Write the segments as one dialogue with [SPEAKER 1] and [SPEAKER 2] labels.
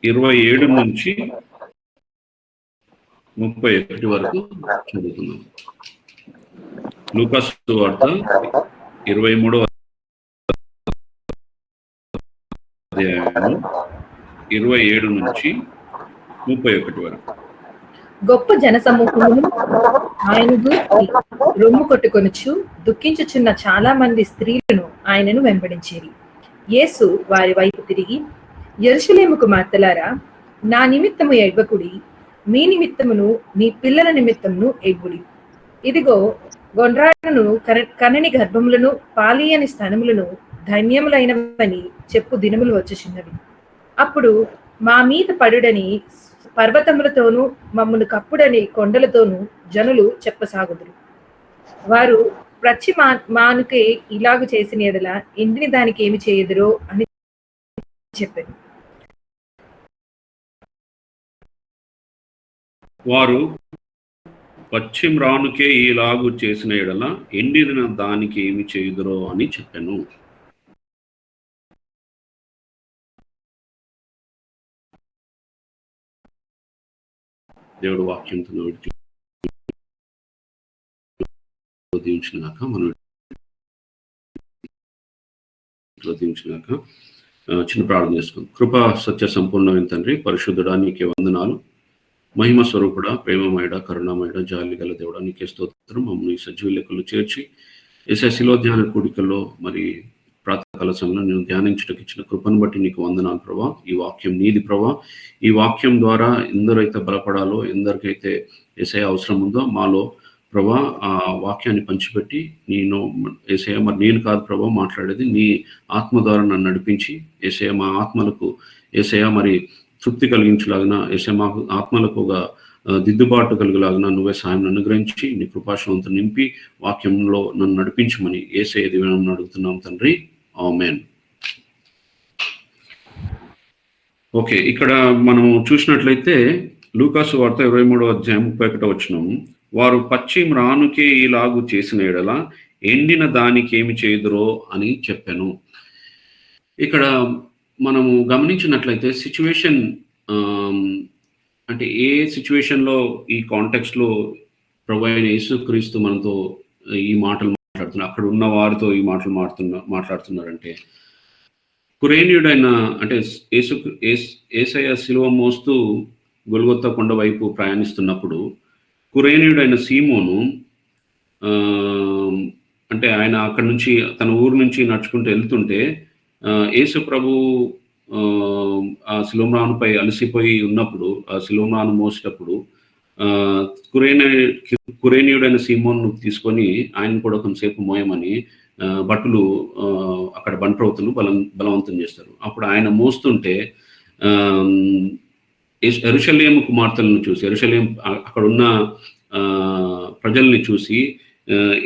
[SPEAKER 1] 27 నుంచి 31 వరకు చదువుతున్నాం. లూకాసు వార్త 23వ అధ్యాయము 27 నుంచి 31 వరకు.
[SPEAKER 2] గొప్ప జనసమూహమును ఆయన గూర్చి రొమ్ము కొట్టుకొనుచు దుఃఖించుచున్న చాలా మంది స్త్రీలను ఆయనను వెంబడించేది. యేసు వారి వైపు తిరిగి, యెరూషలేము కుమార్తెలారా, నా నిమిత్తము ఏడ్వకుడి, మీ నిమిత్తమును మీ పిల్లల నిమిత్తమును ఏడ్వుడి. ఇదిగో గొండ్రాళ్ళను కనని గర్భములను పాలియని స్తనములను ధన్యములైనవని చెప్పు దినములు వచ్చుచున్నవి. అప్పుడు మా మీద పడుడని పర్వతములతోనూ మమ్మను కప్పుడని కొండలతోనూ జనులు చెప్పసాగుదురు. వారు ప్రతి మానుకే ఇలాగు చేసిన ఎడల ఎండిన దానికి ఏమి చేయుదురో అని చెప్పారు.
[SPEAKER 1] వారు పశ్చిమ రానుకే ఇలాగు చేసిన ఎడల ఎండిన దానికి ఏమి చేయుదురో అని చెప్పాను. దేవుడు వాక్యంతో దీవించినాక మనం దీవించినాక చిన్న ప్రార్థన చేసుకుందాం. కృపా సత్య సంపూర్ణమైన తండ్రి, పరిశుద్ధుడా నీకే వందనాలు. మహిమ స్వరూపుడ, ప్రేమమయుడ, కరుణామయుడ, జాలి గల దేవుడా నీకే స్తోత్రం. మమ్మల్ని సజీవ లెక్కలు చేర్చి ఎస్ఎస్సిలో ధ్యాన కూడికల్లో మరి ప్రాతకాల సమయంలో నేను ధ్యానించడానికి ఇచ్చిన కృపను బట్టి నీకు వందనాలు ప్రభా. ఈ వాక్యం నీది ప్రభా. ఈ వాక్యం ద్వారా ఎందరైతే బలపడాలో, ఎందరికైతే యేసయ్య అవసరం ఉందో మాలో ప్రభా ఆ వాక్యాన్ని పంచిపెట్టి నేను యేసయ్య మరి నేను కాదు ప్రభా మాట్లాడేది, నీ ఆత్మ ద్వారా నన్ను నడిపించి యేసయ్య మా ఆత్మలకు యేసయ్య మరి తృప్తి కలిగించలాగిన, యేసయ్య మా ఆత్మలకు ఒక దిద్దుబాటు కలిగలాగిన నువ్వే సాయం అనుగ్రహించి నీ కృపాశవంతో నింపి వాక్యంలో నన్ను నడిపించమని యేసయ్య దివ్యం అడుగుతున్నాం తండ్రి. ఆమేన్. ఓకే, ఇక్కడ మనం చూసినట్లయితే లూకాసు వార్త 23వ అధ్యాయం 31వ వచనం, వారు పశ్చిమ రానుకే ఇలాగు చేసిన ఎడల ఎండిన దానికి ఏమి చేయుదురో అని చెప్పాను. ఇక్కడ మనము గమనించినట్లయితే సిచ్యువేషన్ అంటే ఏ సిచ్యువేషన్లో ఈ కాంటెక్స్ట్లో ప్రభు అయిన యేసుక్రీస్తు మనతో ఈ మాటలు మాట్లాడుతున్నారు, అక్కడ ఉన్న వారితో ఈ మాటలు మాట్లాడుతున్నారంటే కురేనీయుడైన అంటే యేసయ్య శిలువ మోస్తూ గొల్గొతా కొండ వైపు ప్రయాణిస్తున్నప్పుడు కురేనీయుడైన సీమోను అంటే ఆయన అక్కడ నుంచి తన ఊరు నుంచి నడుచుకుంటూ వెళ్తుంటే యేసు ప్రభు ఆ శిలోమ్రానుపై అలసిపోయి ఉన్నప్పుడు, ఆ శిలోమ్రాను మోసేటప్పుడు కురేనీయుడైన సీమోను తీసుకొని ఆయన కూడా కొంతసేపు మోయమని భటులు అక్కడ బంట్రౌతులు బలవంతం చేస్తారు. అప్పుడు ఆయన మోస్తుంటే యెరూషలేము కుమార్తెలను చూసి, యెరూషలేము అక్కడ ఉన్న ప్రజల్ని చూసి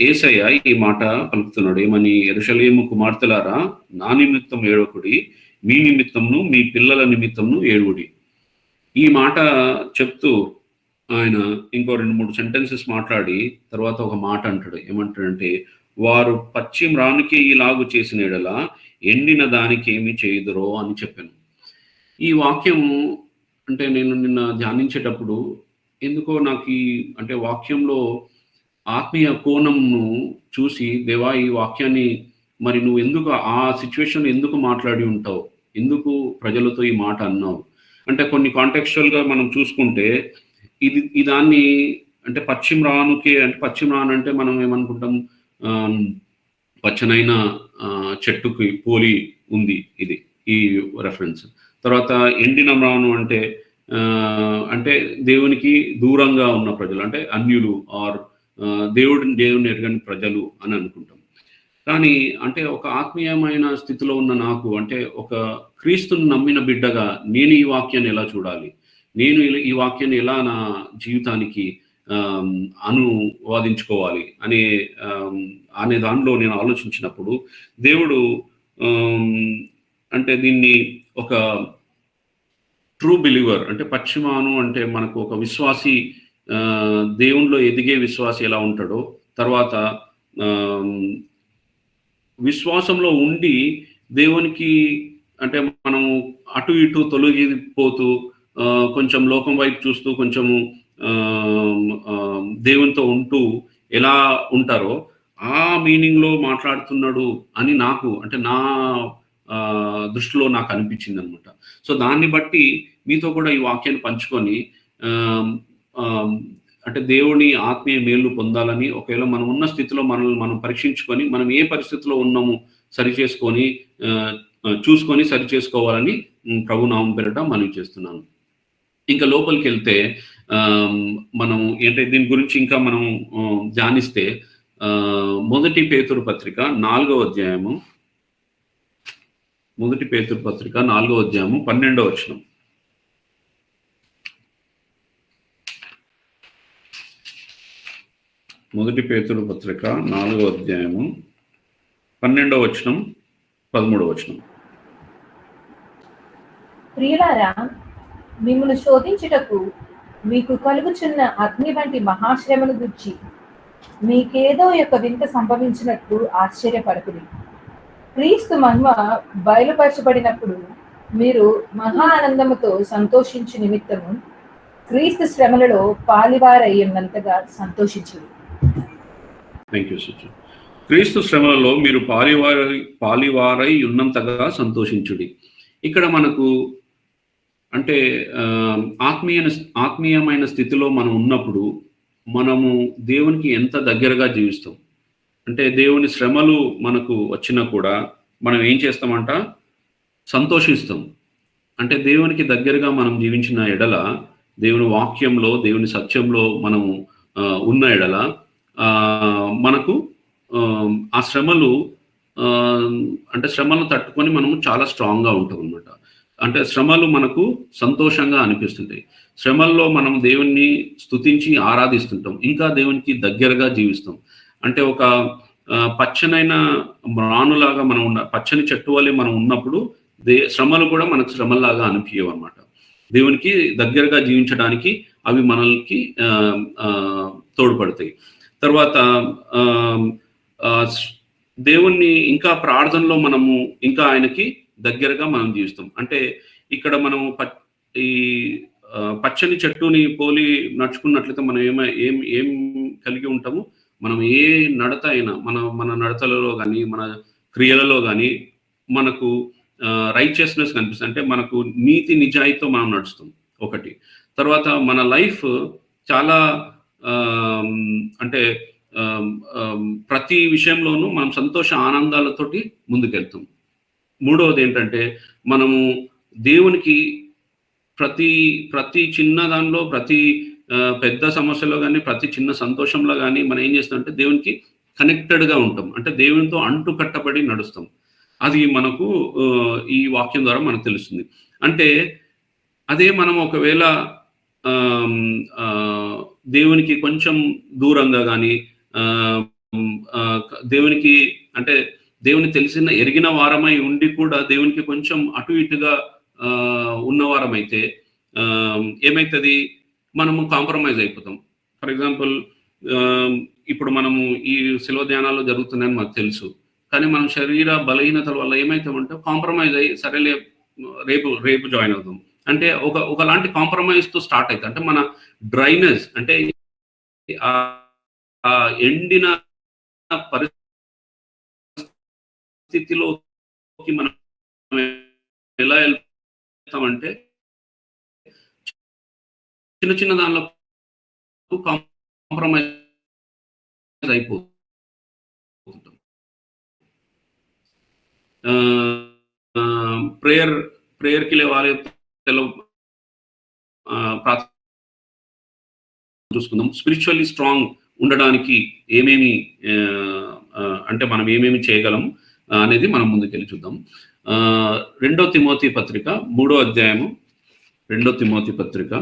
[SPEAKER 1] యేసయ్య ఈ మాట పలుకుతున్నాడు. ఏమని? యెరూషలేము కుమార్తెలారా, నా నిమిత్తం ఏడవకుడి, మీ నిమిత్తంను మీ పిల్లల నిమిత్తంను ఏడువుడి. ఈ మాట చెప్తూ ఆయన ఇంకో 2-3 సెంటెన్సెస్ మాట్లాడి తర్వాత ఒక మాట అంటాడు. ఏమంటాడంటే, వారు పశ్చిమ రానుకే ఇలాగు చేసిన ఎడల ఎండిన దానికి ఏమి చేయుదురో అని చెప్పాను. ఈ వాక్యము అంటే నేను నిన్న ధ్యానించేటప్పుడు ఎందుకో నాకు అంటే వాక్యంలో ఆత్మీయ కోణంను చూసి, దేవా ఈ వాక్యాన్ని మరి నువ్వు ఎందుకు ఆ సిచ్యువేషన్ ఎందుకు మాట్లాడి ఉంటావు, ఎందుకు ప్రజలతో ఈ మాట అన్నావు అంటే కొన్ని కాంటెక్స్చువల్గా మనం చూసుకుంటే ఈ దాన్ని అంటే పశ్చిమ రానుకే అంటే పశ్చిమ రాను అంటే మనం ఏమనుకుంటాం, పచ్చనైన చెట్టుకి పోలి ఉంది ఇది ఈ రెఫరెన్స్. తర్వాత ఎండిన రాను అంటే అంటే దేవునికి దూరంగా ఉన్న ప్రజలు, అంటే అన్యులు ఆర్ దేవుని ఎరగని ప్రజలు అని అనుకుంటాం. కానీ అంటే ఒక ఆత్మీయమైన స్థితిలో ఉన్న నాకు, అంటే ఒక క్రీస్తుని నమ్మిన బిడ్డగా నేను ఈ వాక్యాన్ని ఎలా చూడాలి, నేను ఈ వాక్యాన్ని ఎలా నా జీవితానికి అనువాదించుకోవాలి అనే దానిలో నేను ఆలోచించినప్పుడు దేవుడు అంటే దీన్ని ఒక ట్రూ బిలీవర్ అంటే పశ్చిమాను అంటే మనకు ఒక విశ్వాసి, దేవునిలో ఎదిగే విశ్వాసి ఎలా ఉంటాడో, తర్వాత విశ్వాసంలో ఉండి దేవునికి అంటే మనము అటు ఇటు తొలగిపోతూ కొంచెం లోకం వైపు చూస్తూ కొంచెము దేవునితో ఉంటూ ఎలా ఉంటారో ఆ మీనింగ్లో మాట్లాడుతున్నాడు అని నాకు, అంటే నా దృష్టిలో నాకు అనిపించింది అనమాట. సో దాన్ని బట్టి మీతో కూడా ఈ వాక్యాన్ని పంచుకొని అంటే దేవుని ఆత్మీయ మేలు పొందాలని, ఒకవేళ మనం ఉన్న స్థితిలో మనల్ని మనం పరీక్షించుకొని మనం ఏ పరిస్థితిలో ఉన్నాము సరిచేసుకొని చూసుకొని సరి చేసుకోవాలని ప్రభు నామం పేరట మనవి చేస్తున్నాను. ఇంకా లోపలికి వెళ్తే మనం ఏంటంటే దీని గురించి ఇంకా మనం ధ్యానిస్తే మొదటి పేతురు పత్రిక 4వ అధ్యాయము, మొదటి పేతురు పత్రిక 4వ అధ్యాయము 12వ వచనం. మొదటి పేతురు పత్రిక 4వ అధ్యాయము 12వ వచనం 13వ వచనం.
[SPEAKER 2] ప్రియులారా, మిమ్మల్ని శోధించుటకు మీకు కలుగుచున్న అగ్ని వంటి మహాశ్రమను గురించి మీకేదో యొక్క వింత సంభవించినట్లు ఆశ్చర్యపడకుడి. క్రీస్తు మహిమ బయలుపరచబడినప్పుడు మీరు మహా ఆనందముతో సంతోషించు నిమిత్తము క్రీస్తు శ్రమలలో పాలివారై ఉన్నంతగా సంతోషించుడి.
[SPEAKER 1] Thank you sister. క్రీస్తు శ్రమలలో మీరు పాలివారై ఉన్నంతగా సంతోషించుడి. ఇక్కడ మనకు అంటే ఆత్మీయమైన స్థితిలో మనం ఉన్నప్పుడు మనము దేవునికి ఎంత దగ్గరగా జీవిస్తాం. అంటే దేవుని శ్రమలు మనకు వచ్చినా కూడా మనం ఏం చేస్తామంట, సంతోషిస్తాం. అంటే దేవునికి దగ్గరగా మనం జీవించిన ఎడల, దేవుని వాక్యంలో దేవుని సత్యంలో మనము ఉన్న ఎడల మనకు ఆ శ్రమలు అంటే శ్రమలను తట్టుకొని మనము చాలా స్ట్రాంగ్గా ఉంటాం అనమాట. అంటే శ్రమలు మనకు సంతోషంగా అనిపిస్తుంటాయి. శ్రమల్లో మనం దేవుణ్ణి స్తుతించి ఆరాధిస్తుంటాం, ఇంకా దేవునికి దగ్గరగా జీవిస్తాం. అంటే ఒక పచ్చనైన రాణులాగా మనం పచ్చని చెట్టు వల్లే మనం ఉన్నప్పుడు శ్రమలు కూడా మనకు శ్రమలాగా అనిపించవు అనమాట. దేవునికి దగ్గరగా జీవించడానికి అవి మనల్కి తోడ్పడతాయి. తర్వాత దేవుణ్ణి ఇంకా ప్రార్థనలో మనము ఇంకా ఆయనకి దగ్గరగా మనం జీవిస్తాం. అంటే ఇక్కడ మనం ఈ పచ్చని చెట్టుని పోలి నడుచుకున్నట్లయితే మనం ఏం కలిగి ఉంటాము, మనం ఏ నడత అయినా మన నడతలలో కానీ మన క్రియలలో కానీ మనకు రైచియస్నెస్ కనిపిస్తుంది. అంటే మనకు నీతి నిజాయితీతో మనం నడుస్తాం ఒకటి. తర్వాత మన లైఫ్ చాలా అంటే ప్రతి విషయంలోనూ మనం సంతోష ఆనందాలతోటి ముందుకెళ్తాం. మూడవది ఏంటంటే మనము దేవునికి ప్రతి చిన్న దానిలో, ప్రతి పెద్ద సమస్యలో కానీ, ప్రతి చిన్న సంతోషంలో కానీ మనం ఏం చేస్తామంటే దేవునికి కనెక్టెడ్గా ఉంటాం. అంటే దేవునితో అంటు కట్టబడి నడుస్తాం. అది మనకు ఈ వాక్యం ద్వారా మనకు తెలుస్తుంది. అంటే అదే మనం ఒకవేళ దేవునికి కొంచెం దూరంగా కానీ దేవునికి అంటే దేవుని ఎరిగిన వారమై ఉండి కూడా దేవునికి కొంచెం అటు ఇటుగా ఉన్నవారమైతే ఏమవుతుంది, మనము కాంప్రమైజ్ అయిపోతాం. ఫర్ ఎగ్జాంపుల్ ఇప్పుడు మనము ఈ శిలువ ధ్యానాల్లో జరుగుతున్నాయని మాకు తెలుసు, కానీ మనం శరీర బలహీనతల వల్ల ఏమవుతామంటే కాంప్రమైజ్ అయ్యి సరేలే రేపు జాయిన్ అవుతాం. అంటే ఒకలాంటి కాంప్రమైజ్తో స్టార్ట్ అవుతుంది. అంటే మన డ్రైనెస్ అంటే ఎండిన పరిస్థితిలోకి మనం ఎలా వెళ్తామంటే చిన్న దానిలో కాంప్రమైజ్ అయిపోతుంటాం. ప్రేయర్కి లేవాలి, చూసుకుందాం. స్పిరిచువల్లీ స్ట్రాంగ్ ఉండడానికి ఏమేమి అంటే మనం ఏమేమి చేయగలం అనేది మనం ముందుకెళ్ళి చూద్దాం. 2 తిమోతి పత్రిక 3వ అధ్యాయము 2 తిమోతి పత్రిక.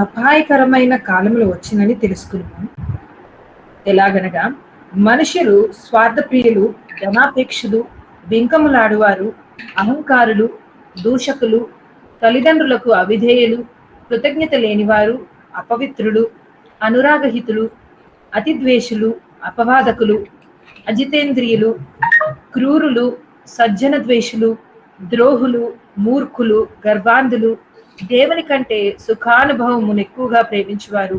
[SPEAKER 2] అపాయకరమైన కాలములు వచ్చినని తెలుసుకున్నాం. ఎలాగనగా మనుషులు స్వార్థప్రియులు, ధనాపేక్షులు, బింకములాడువారు, అహంకారులు, దూషకులు, తల్లిదండ్రులకు అవిధేయులు, కృతజ్ఞత లేనివారు, అపవిత్రులు, అనురాగహితులు, అతిద్వేషులు, అపవాదకులు, అజితేంద్రియులు, క్రూరులు, సజ్జన ద్వేషులు, ద్రోహులు, మూర్ఖులు, గర్వాంధులు, దేవుని కంటే సుఖానుభవమును ఎక్కువగా ప్రేమించువారు,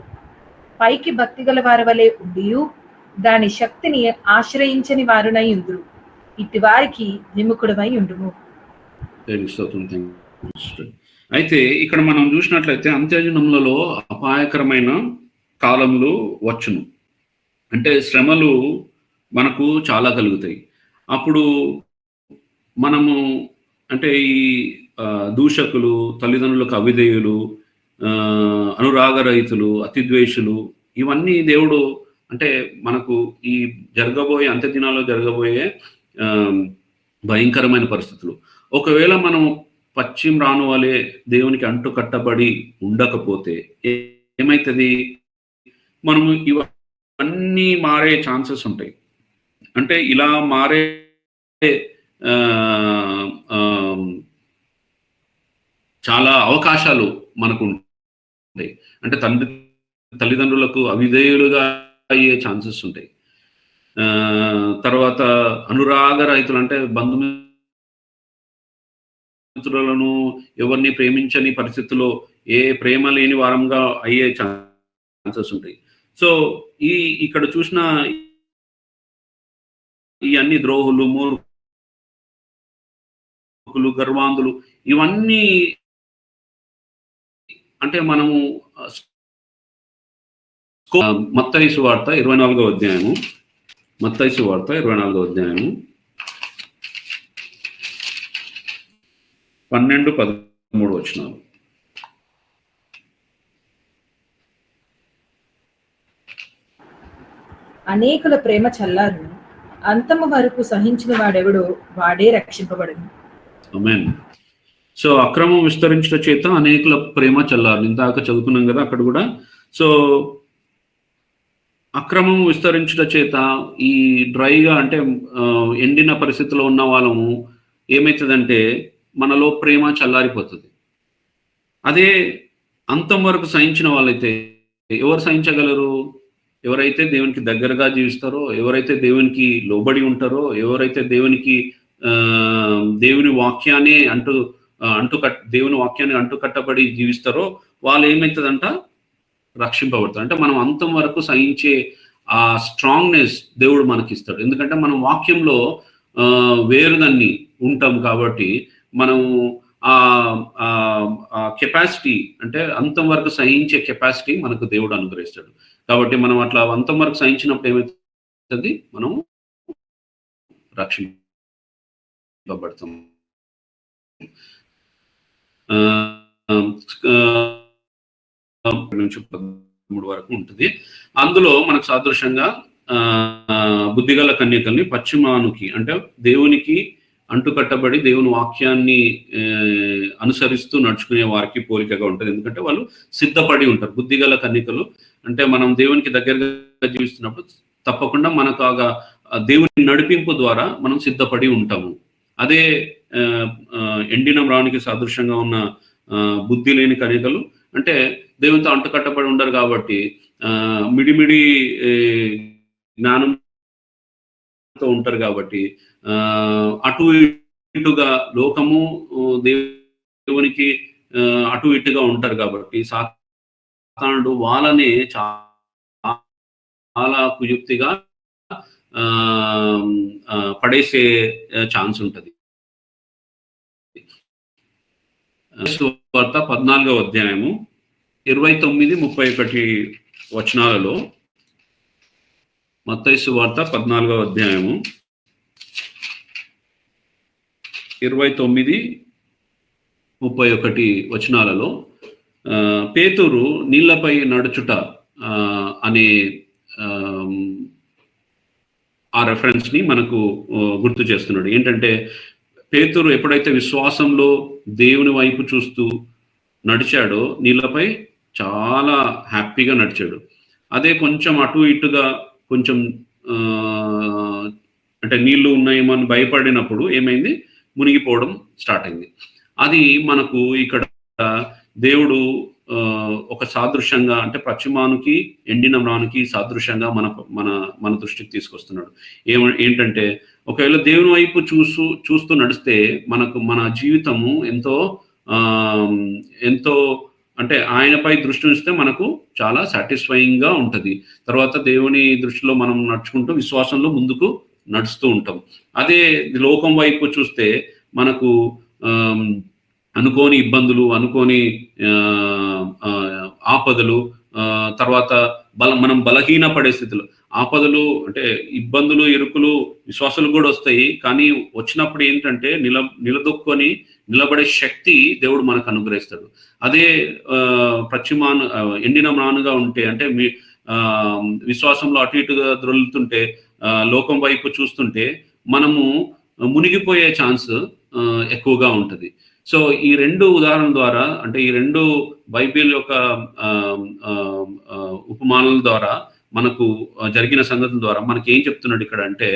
[SPEAKER 2] పైకి భక్తి గల వారి వలె ఉండియు దాని శక్తిని ఆశ్రయించని వారునై ఉందురు. ఇట్టి వారికి విముఖుడమై ఉండుము.
[SPEAKER 1] అయితే ఇక్కడ మనం చూసినట్లయితే అంత్యజనములలో అపాయకరమైన కాలములు వచ్చును. అంటే శ్రమలు మనకు చాలా కలుగుతాయి. అప్పుడు మనము అంటే ఈ దూషకులు, తల్లిదండ్రులకు అవిధేయులు, అనురాగరహితులు, అతిద్వేషులు, ఇవన్నీ దేవుడు అంటే మనకు ఈ జరగబోయే అంత్య దినాల్లో జరగబోయే భయంకరమైన పరిస్థితులు. ఒకవేళ మనం పశ్చిమ రాను వలె దేవునికి అంటు కట్టబడి ఉండకపోతే ఏమవుతుంది? మనము ఇవన్నీ మారే ఛాన్సెస్ ఉంటాయి. అంటే ఇలా మారే చాలా అవకాశాలు మనకు ఉంటాయి. అంటే తల్లిదండ్రులకు అవిధేయులుగా అయ్యే ఛాన్సెస్ ఉంటాయి. తర్వాత అనురాగ రైతులు అంటే బంధుమిత్రులను ఎవరిని ప్రేమించని పరిస్థితుల్లో ఏ ప్రేమ లేని వారంగా అయ్యే ఛాన్సెస్ ఉంటాయి. సో ఇక్కడ చూసిన ఈ అన్ని ద్రోహులు, మూర్ఖులు, గర్వాంధులు, ఇవన్నీ అంటే మనము మత్తయి సువార్త 24వ అధ్యాయము, మత్తయి సువార్త 24వ అధ్యాయము 12-13 వచనాలు.
[SPEAKER 2] అనేకుల ప్రేమ చల్లారు, అంతము వరకు సహించిన వాడెవడో వాడే రక్షింపబడను.
[SPEAKER 1] ఆమేన్. సో అక్రమం విస్తరించడం చేత అనేకుల ప్రేమ చల్లారు. ఇందాక చదువుకున్నాం కదా అక్కడ కూడా. సో అక్రమం విస్తరించడం చేత ఈ డ్రైగా అంటే ఎండిన పరిస్థితిలో ఉన్న వాళ్ళము ఏమవుతుందంటే మనలో ప్రేమ చల్లారిపోతుంది. అదే అంతం వరకు సహించిన వాళ్ళైతే ఎవరు సహించగలరు? ఎవరైతే దేవునికి దగ్గరగా జీవిస్తారో, ఎవరైతే దేవునికి లోబడి ఉంటారో, ఎవరైతే దేవుని వాక్యాన్ని దేవుని వాక్యాన్ని అంటుకట్టబడి జీవిస్తారో వాళ్ళు ఏమవుతుందంట? రక్షింపబడతారు. అంటే మనం అంతం వరకు సహించే ఆ స్ట్రాంగ్నెస్ దేవుడు మనకిస్తాడు. ఎందుకంటే మనం వాక్యంలో వేరుదాన్ని ఉంటాం కాబట్టి మనము ఆ కెపాసిటీ అంటే అంతం వరకు సహించే కెపాసిటీ మనకు దేవుడు అనుగ్రహిస్తాడు. కాబట్టి మనం అట్లా అంతం వరకు సహించినప్పుడు ఏమవుతుంది? మనం రక్షింపబడతాం. 13 వరకు ఉంటుంది. అందులో మనకు సాదృశ్యంగా బుద్ధిగల కన్యకల్ని పశ్చిమానికి అంటే దేవునికి అంటుకట్టబడి దేవుని వాక్యాన్ని అనుసరిస్తూ నడుచుకునే వారికి పోలికగా ఉంటుంది. ఎందుకంటే వాళ్ళు సిద్ధపడి ఉంటారు. బుద్ధిగల కన్యకలు అంటే మనం దేవునికి దగ్గరగా జీవిస్తున్నప్పుడు తప్పకుండా మనకు దేవుని నడిపింపు ద్వారా మనం సిద్ధపడి ఉంటాము. అదే ఎండిన మ్రానికి సాదృశ్యంగా ఉన్న బుద్ధి లేని కన్యకలు అంటే దేవునితో అంటుకట్టబడి ఉండరు కాబట్టి మిడిమిడి జ్ఞానంతో ఉంటారు కాబట్టి అటు ఇటుగా లోకము దేవునికి అటు ఇటుగా ఉంటారు కాబట్టి సాతానుడు వాళ్ళని చాలా కుయుక్తిగా పడేసే ఛాన్స్ ఉంటుంది. వార్త 14వ అధ్యాయము 29-31 వచనాలలో, మత్తయి సువార్త 14వ అధ్యాయము 29-31 వచనాలలో పేతురు నీళ్లపై నడుచుట అనే ఆ రెఫరెన్స్ ని మనకు గుర్తు చేస్తున్నాడు. ఏంటంటే పేతురు ఎప్పుడైతే విశ్వాసంలో దేవుని వైపు చూస్తూ నడిచాడో నీళ్ళపై చాలా హ్యాపీగా నడిచాడు. అదే కొంచెం అటు ఇటుగా కొంచెం అంటే నీళ్లు ఉన్నాయేమో అని భయపడినప్పుడు ఏమైంది? మునిగిపోవడం స్టార్ట్ అయింది. అది మనకు ఇక్కడ దేవుడు ఒక సాదృశ్యంగా అంటే పశ్చిమానికి ఎండిన మ్రానికి సాదృశ్యంగా మన మన మన దృష్టికి తీసుకొస్తున్నాడు. ఏంటంటే ఒకవేళ దేవుని వైపు చూస్తూ నడిస్తే మన జీవితము ఆహ్, ఎంతో అంటే ఆయనపై దృష్టి ఉంచితే మనకు చాలా సాటిస్ఫైయింగ్‌గా ఉంటది. తర్వాత దేవుని దృష్టిలో మనం నడుచుకుంటూ విశ్వాసంలో ముందుకు నడుస్తూ ఉంటాం. అదే లోకం వైపు చూస్తే మనకు ఆహ్, అనుకోని ఇబ్బందులు, అనుకోని ఆపదలు, తర్వాత మనం బలహీన పడే స్థితిలో ఆపదలు అంటే ఇబ్బందులు, ఇరుకులు విశ్వాసాలకు గూడా ఒస్తాయి. కానీ వచ్చినప్పుడు ఏంటంటే నిలదొక్కుకొని నిలబడే శక్తి దేవుడు మనకు అనుగ్రహిస్తాడు. అదే ఎండిన మ్రానుగా ఉంటే అంటే విశ్వాసంలో అటు ఇటుగా దొర్లుతుంటే లోకం వైపు చూస్తుంటే మనము మునిగిపోయే ఛాన్స్ ఎక్కువగా ఉంటది. సో, ఈ 2 ఉదాహరణల ద్వారా అంటే ఈ 2 బైబిల్ యొక్క ఆహ్, ఆహ్, ఉపమానాల ద్వారా మనకు జరిగిన సంగతుల ద్వారా మనకేం చెప్తున్నాడు ఇక్కడ అంటే,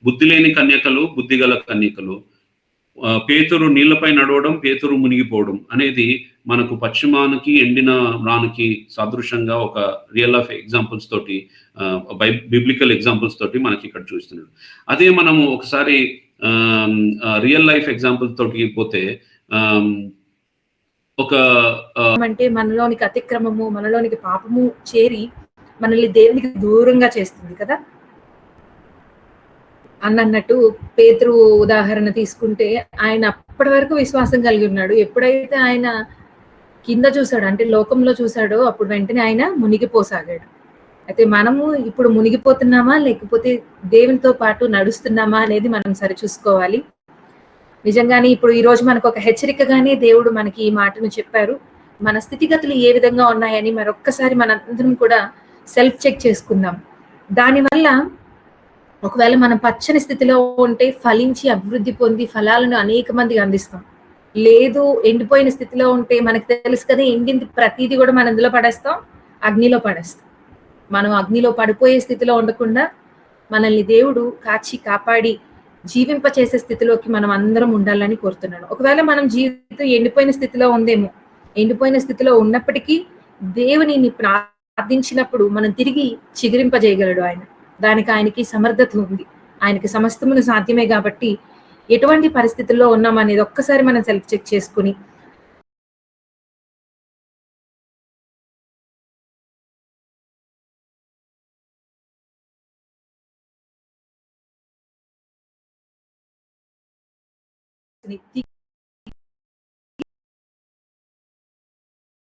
[SPEAKER 1] బుద్ధి లేని కన్యకలు, బుద్ధిగల కన్యకలు, పేతురు నీళ్లపై నడవడం, పేతురు మునిగిపోవడం అనేది మనకు పశ్చిమానికి, ఎండిన మ్రానుకి సాదృశ్యంగా ఒక రియల్ లైఫ్ ఎగ్జాంపుల్స్ తోటి బిబ్లికల్ ఎగ్జాంపుల్స్ తోటి మనకిక్కడ చూస్తున్నాడు. అదే మనము ఒకసారి రియల్ లైఫ్ ఎగ్జాంపుల్ తోటి పోతే ఆహ్, ఒక
[SPEAKER 2] అంటే మనలోనికి అతిక్రమము, మనలోనికి పాపము చేరి మనల్ని దేవునికి దూరంగా చేస్తుంది కదా! అన్నట్టు పేతురు ఉదాహరణ తీసుకుంటే ఆయన అప్పటి వరకు విశ్వాసం కలిగి ఉన్నాడు. ఎప్పుడైతే ఆయన కింద చూసాడో అంటే లోకంలో చూసాడో అప్పుడు వెంటనే ఆయన మునిగిపోసాగాడు. అయితే మనము ఇప్పుడు మునిగిపోతున్నామా? లేకపోతే దేవునితో పాటు నడుస్తున్నామా? అనేది మనం సరిచూసుకోవాలి. నిజంగానే ఇప్పుడు ఈరోజు మనకొక హెచ్చరికగానే దేవుడు మనకి ఈ మాటను చెప్పారు. మన స్థితిగతులు ఏ విధంగా ఉన్నాయని మరొక్కసారి మనందరం కూడా సెల్ఫ్ చెక్ చేసుకుందాం. దానివల్ల ఒకవేళ మనం పచ్చని స్థితిలో ఉంటే ఫలించి అభివృద్ధి పొంది ఫలాలను అనేక మందికి అందిస్తాం. లేదు ఎండిపోయిన స్థితిలో ఉంటే మనకు తెలుసు కదా ఎండింది ప్రతీది కూడా మనం ఎందులో పడేస్తాం? అగ్నిలో పడేస్తాం. మనం అగ్నిలో పడిపోయే స్థితిలో ఉండకుండా మనల్ని దేవుడు కాచి కాపాడి జీవింపచేసే స్థితిలోకి మనం అందరం ఉండాలని కోరుతున్నాను. ఒకవేళ మనం జీవితం ఎండిపోయిన స్థితిలో ఉందేమో, ఎండిపోయిన స్థితిలో ఉన్నప్పటికీ దేవునిని ప్రార్థించినప్పుడు మనం తిరిగి చిగురింపజేయగలడు ఆయన. దానికి ఆయనకి సమర్థత ఉంది. ఆయనకి సమస్తమును సాధ్యమే కాబట్టి ఎటువంటి పరిస్థితుల్లో ఉన్నామనేది ఒక్కసారి మనం సెల్ఫ్ చెక్ చేసుకొని